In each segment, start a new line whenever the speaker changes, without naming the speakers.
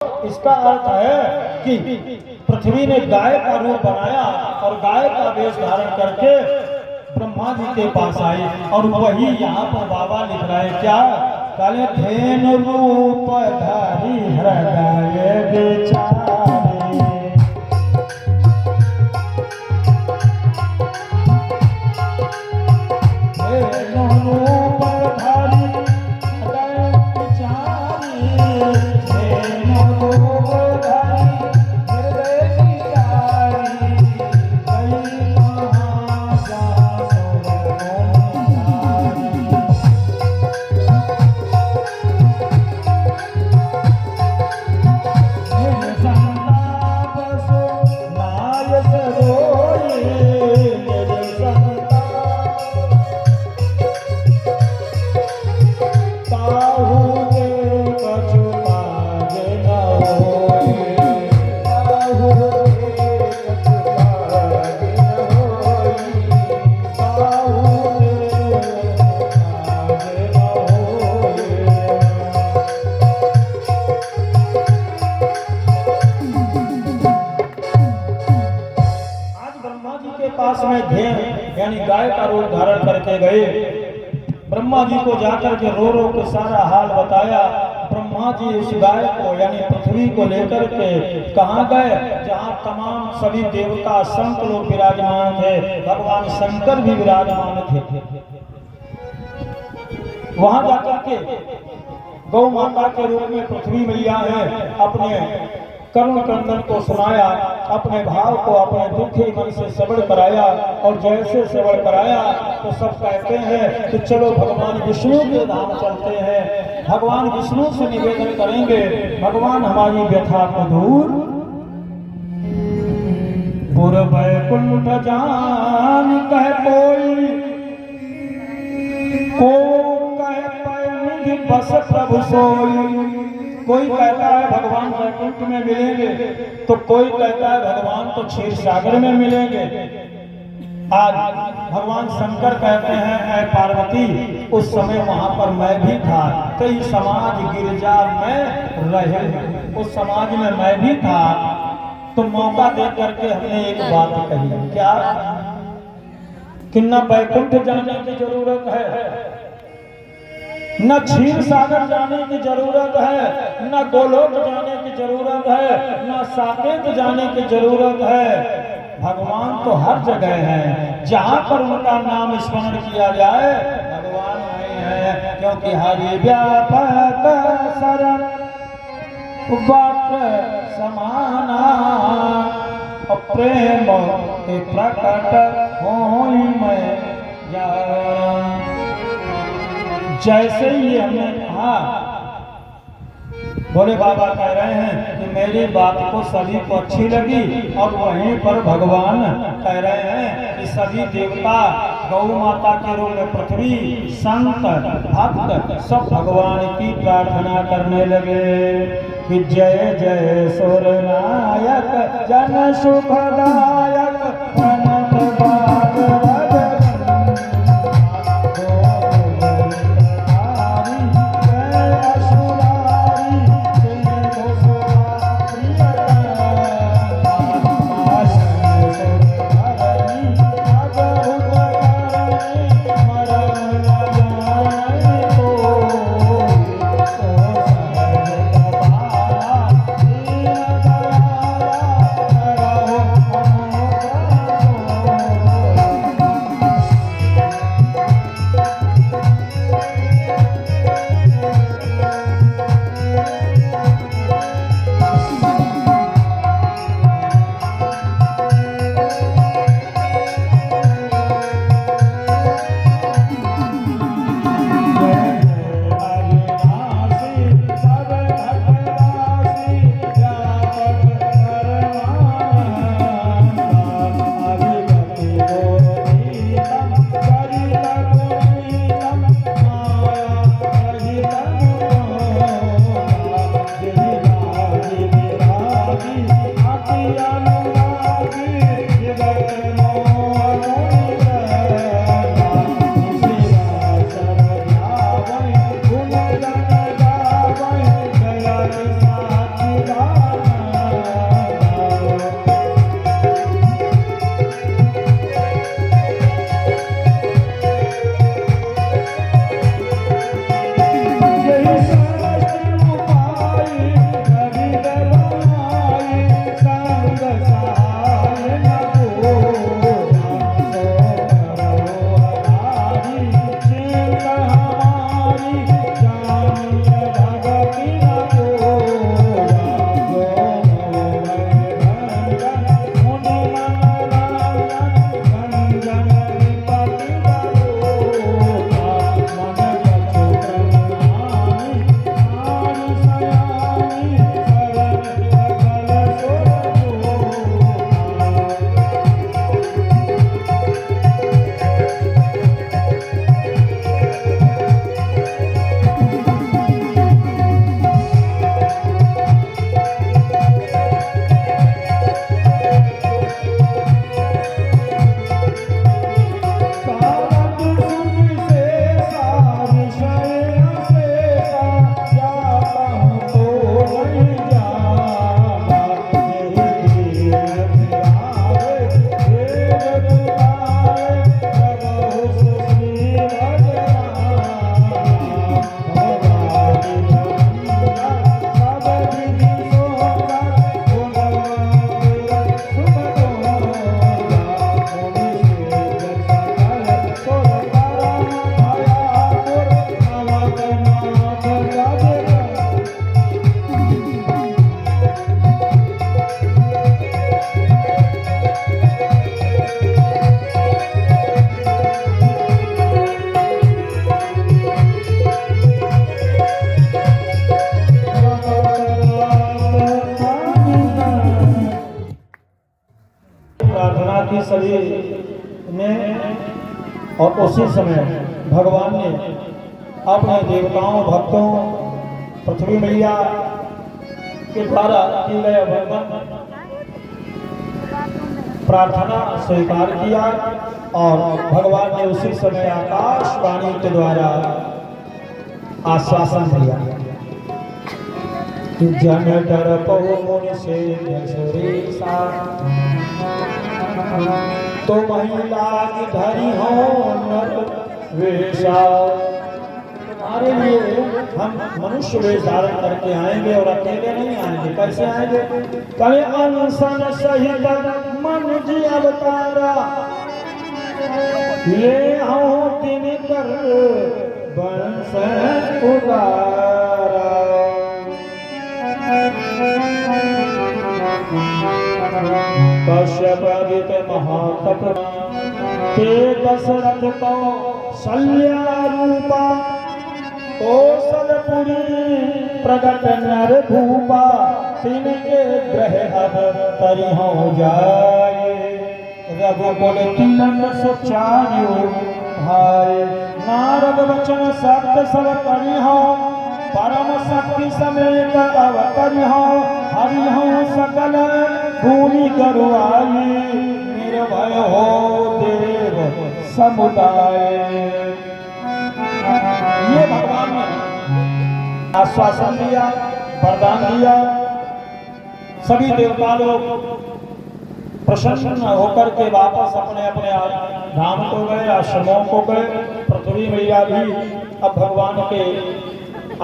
इसका अर्थ है कि पृथ्वी ने गाय का रूप बनाया और गाय का वेश धारण करके ब्रह्मा जी के पास आए। और वही यहाँ पर बाबा लिख रहे हैं क्या, काले धेनु रूप धारी हृदय विचारे, धेनु रूप धारी हृदय विचारे, धेनु रूप धारी हृदय विचारे, कई महासा पास में धेन यानी गाय का रूप धारण करके गए। ब्रह्मा जी को जाकर के रो रो के सारा हाल बताया। ब्रह्मा जी उस गाय को यानी पृथ्वी को लेकर के कहाँ गए, जहाँ तमाम सभी देवता संत लोग विराजमान थे, भगवान शंकर भी विराजमान थे। वहां जाकर के गौ माता के रूप में पृथ्वी मैया है अपने करुण क्रंदन को सुनाया, अपने भाव को अपने दुखी मन से सबड़ कराया। और जैसे सबड़ कराया तो सब कहते हैं कि चलो भगवान विष्णु के धाम चलते हैं, भगवान विष्णु से निवेदन करेंगे भगवान हमारी व्यथा को दूर। पूर्व वैकुंठ जान कह कोई को कह पैनिधि बस प्रभु सोई। कोई कहता है भगवान वैकुंठ में मिलेंगे, तो कोई कहता है भगवान तो क्षीर सागर में मिलेंगे। आज भगवान शंकर कहते हैं ऐ पार्वती, उस समय वहां पर मैं भी था, कई समाज गिरजा में रहे, उस समाज में मैं भी था। तो मौका दे करके हमने एक बात कही, क्या कि न वैकुंठ जाने की जरूरत है, न क्षीर सागर जाने की जरूरत है, न गोलोक जाने की जरूरत है, न साकेत जाने की जरूरत है। भगवान तो हर जगह है, जहाँ पर उनका नाम स्मरण किया जाए भगवान वहीं है। क्योंकि हरि व्यापक शरण वक्र समाना, प्रेम के प्रकट होई मैं जान। जैसे ही हमने कहा, भोले बाबा कह रहे हैं कि मेरी बात को सभी को अच्छी लगी। और वहीं पर भगवान कह रहे हैं कि सभी देवता गौ माता के रूप में पृथ्वी, संत भक्त सब भगवान की प्रार्थना करने लगे कि जय जय सुरनायक जन सुखदायक अनंत भागवत प्रार्थना की सभी ने, और उसी समय भगवान ने अपने देवताओं भक्तों पृथ्वी मैया के द्वारा की गए वंदन प्रार्थना स्वीकार किया, और भगवान ने उसी समय आकाशवाणी के द्वारा आश्वासन दिया कि जन डर पहु मुनि से सुरेशा, तो महिला की धरी हो नर वेशा। तुम्हारे लिए हम मनुष्य वेश धारण करके आएंगे, और अकेले नहीं आएंगे। कैसे आएंगे? कहे अनशन सहित मन जी अवतारा, ले आओ दिन कर बंस उदारा। कश्यप आदित महातप ते दशरथ को शल्या रूपा, कौशलपुरी प्रगट नर भूपा, तिनके ग्रह अब तरि हो जाए। रघुकुल तिलक सुचार्यो भाई, नारद वचन सत्य सब करि हो, परम शक्ति समेत अवतरि हो। हरि हो सकल भूमि गरुआई, निर्भय हो देव समुदाय। ये भगवान ने आश्वासन दिया, वरदान दिया। सभी देवता लोग प्रसन्न होकर के वापस अपने अपने धाम को गए, आश्रमों को गए। पृथ्वी मैया भी अब भगवान के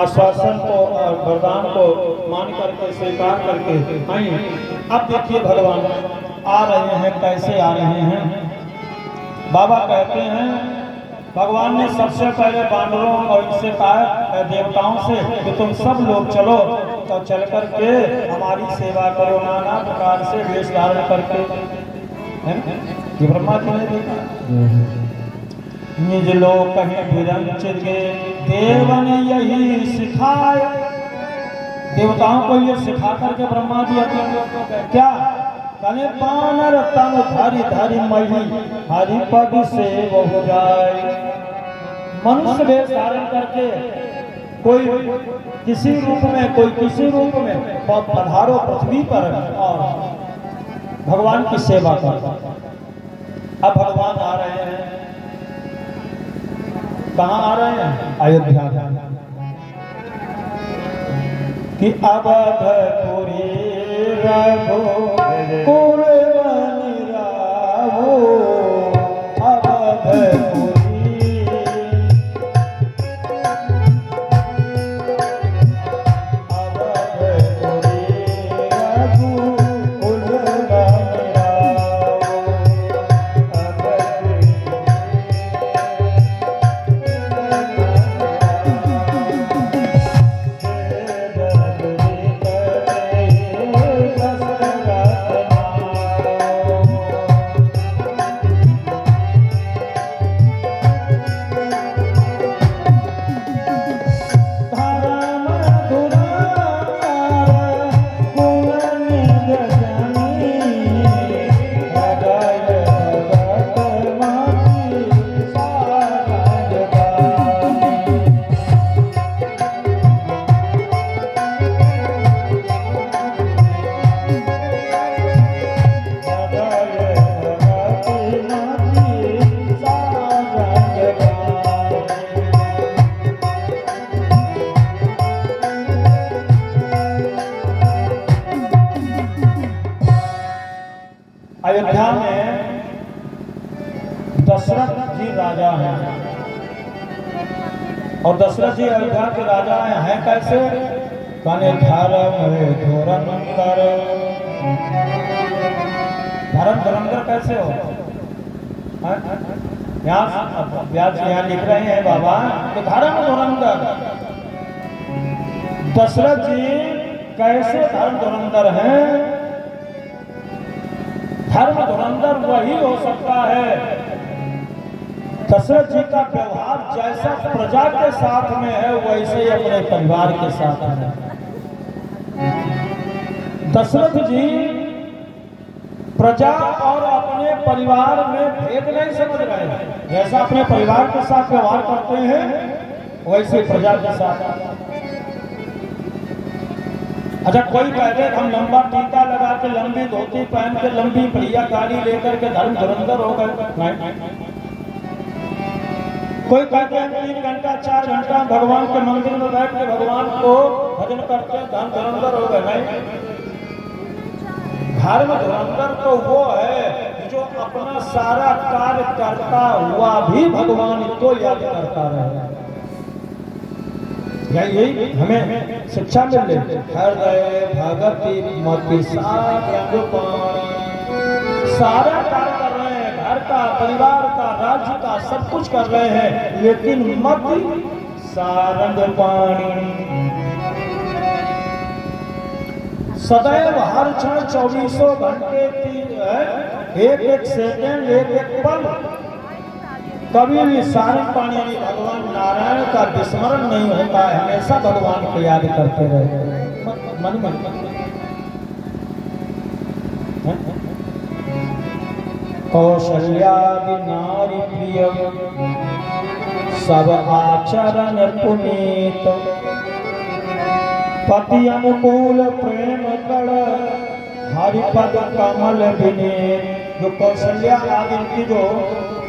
आश्वासन को और वरदान को मान करके स्वीकार करके आई। अब देखिए भगवान आ रहे हैं, कैसे आ रहे हैं। बाबा कहते हैं भगवान ने सबसे पहले बानरों और इनसे कहा, देवताओं से कि तुम सब लोग चलो, तो चल करके हमारी सेवा करो, नाना प्रकार से वेश धारण करके। है ना? ये ब्रह्मा जी ने देखा। निज लोग कहीं विरंचित गे, देवन यही सिखाए। देवताओं को ये सिखा करके ब्रह्मा जी अपने लोग को क्या कने, बानर तन धरि धरि मही, हरि पद से बहु जाए। मनुष्य वेश धारण करके कोई किसी रूप में, कोई किसी रूप में पधारो पृथ्वी पर और भगवान की सेवा करो। अब भगवान आ रहे हैं, कहाँ आ रहे हैं? अयोध्या कि अवधपुरी रघुकुल बनि रावो, अवधपुरी अयोध्या में दशरथ जी राजा हैं, और दशरथ जी अयोध्या के राजा हैं कैसे? कने धर्म धुरंधर। धर्म धुरंधर कैसे हो? यहाँ लिख रहे हैं बाबा तो धर्म धुरंधर। दशरथ जी कैसे धर्म धुरंधर हैं? धर्म धुरंधर वही हो सकता है, दशरथ जी का व्यवहार जैसा प्रजा के साथ में है वैसे ही अपने परिवार के साथ में। दशरथ जी प्रजा और अपने परिवार में भेद नहीं समझ रहे हैं। जैसा अपने परिवार के साथ व्यवहार करते हैं वैसे प्रजा के साथ। अच्छा, कोई कहते हम लंबा टीका लगा के, लंबी धोती पहन के, लंबी बढ़िया गाड़ी लेकर के धर्म धुरंधर हो गए। नहीं। कोई कहते हैं 3 घंटा 4 घंटा भगवान के मंदिर में बैठ के भगवान को भजन करते हैं, धर्म धुरंधर हो गए। नहीं, धर्म धुरंधर तो वो है जो अपना सारा कार्य करता हुआ भी भगवान को याद करता रहे। यही हमें शिक्षा मिल रही। हृदय भगति मति सारंग पानी, सारा कार्य कर रहे हैं, घर का, परिवार का, राज्य का, सब कुछ कर रहे हैं, लेकिन मति सारंग पानी। सदैव हर क्षण 24 घंटे एक एक सेकंड, एक एक पल कभी भी सारंग पानी यानी भगवान नारायण का विस्मरण नहीं होता है। हमेशा भगवान को याद करते रहे मन मन। कौशल्यादि नारी प्रिय सब आचरण पुनीत, पति अनुकूल प्रेम कर हरिपद कमल विनीत। जो कौशल्या आदि की जो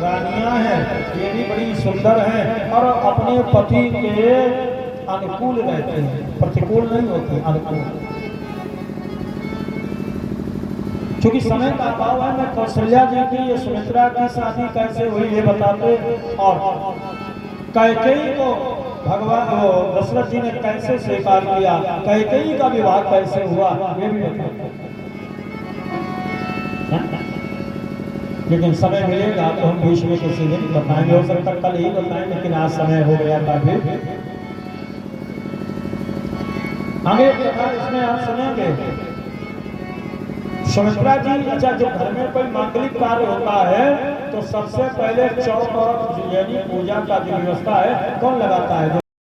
रानियां हैं ये भी बड़ी सुंदर हैं और अपने पति के अनुकूल रहते हैं, प्रतिकूल नहीं होते, अनुकूल। क्योंकि समय का अभाव है, मैं कौशल्या जी की, ये सुमित्रा की शादी कैसे हुई ये बताते, और कैकेयी को भगवान दशरथ जी ने कैसे स्वीकार किया, कैकेयी का विवाह कैसे हुआ ये भी बताते। लेकिन समय मिलेगा तो हम बीच में किसी दिन बताएंगे, हो सकता कल ही बताएं, लेकिन आज समय हो गया था। फिर आगे इसमें आप सुनेंगे सुमित्रा जी। अच्छा, जब घर में कोई मांगलिक कार्य होता है तो सबसे पहले चौक और यानी पूजा का जो व्यवस्था है कौन लगाता है?